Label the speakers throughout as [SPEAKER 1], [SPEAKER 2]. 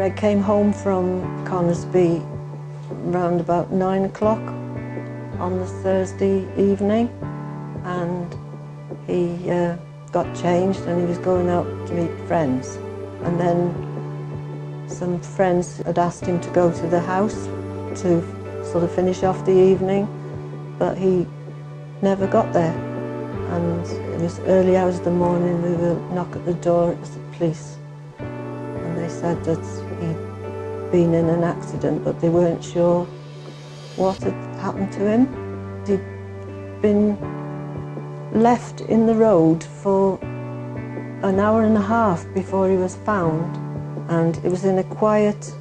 [SPEAKER 1] Greg came home from Conisby around about 9 o'clock on the Thursday evening, and he got changed and he was going out to meet friends. And then some friends had asked him to go to the house to sort of finish off the evening, but he never got there. And it was early hours of the morning, we were knock at the door, it was the police. And they said that he'd been in an accident, but they weren't sure what had happened to him. He'd been left in the road for an hour and a half before he was found, and it was in a quiet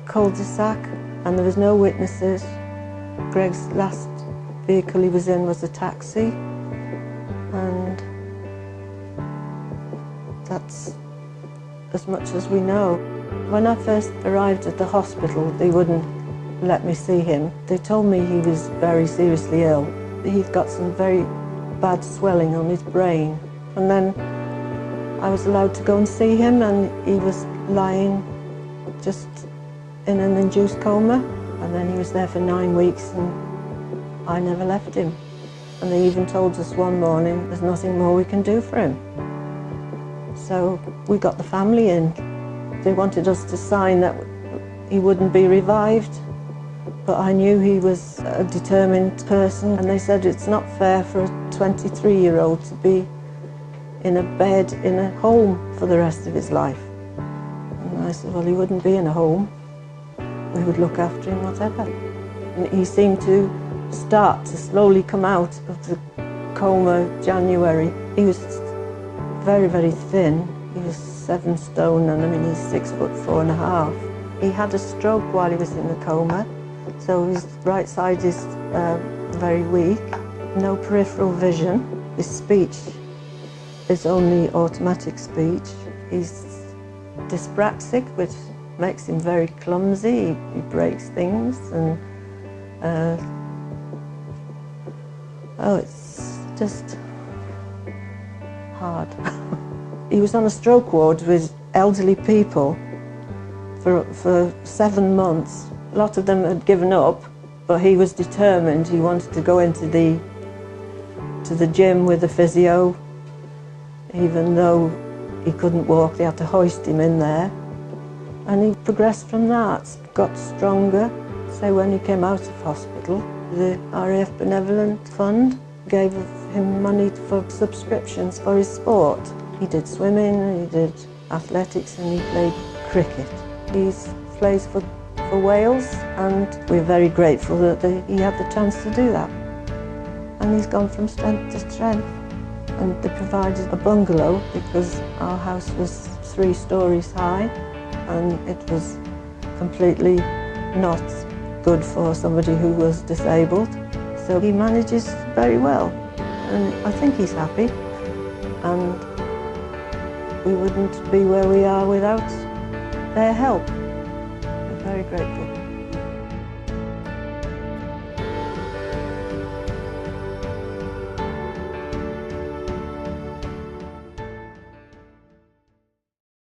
[SPEAKER 1] cul-de-sac and there was no witnesses. Greg's last vehicle he was in was a taxi, and that's as much as we know. When I first arrived at the hospital, they wouldn't let me see him. They told me he was very seriously ill. He'd got some very bad swelling on his brain. And then I was allowed to go and see him, and he was lying just in an induced coma. And then he was there for 9 weeks and I never left him. And they even told us one morning there's nothing more we can do for him. So we got the family in. They wanted us to sign that he wouldn't be revived, but I knew he was a determined person, and they said it's not fair for a 23-year-old to be in a bed in a home for the rest of his life. And I said, well, he wouldn't be in a home. We would look after him, whatever. And he seemed to start to slowly come out of the coma January. He was very, very thin. He was 7 stone, and I mean, he's 6'4½". He had a stroke while he was in the coma, so his right side is very weak, no peripheral vision. His speech is only automatic speech. He's dyspraxic, which makes him very clumsy. He breaks things, and oh, it's just hard. He was on a stroke ward with elderly people for 7 months. A lot of them had given up, but he was determined. He wanted to go into the gym with the physio. Even though he couldn't walk, they had to hoist him in there. And he progressed from that, got stronger. So when he came out of hospital, the RAF Benevolent Fund gave him money for subscriptions for his sport. He did swimming, he did athletics, and he played cricket. He plays for Wales, and we're very grateful that he had the chance to do that. And he's gone from strength to strength. And they provided a bungalow because our house was 3 stories high, and it was completely not good for somebody who was disabled. So he manages very well, and I think he's happy. And we wouldn't be where we are without their help. We're very grateful.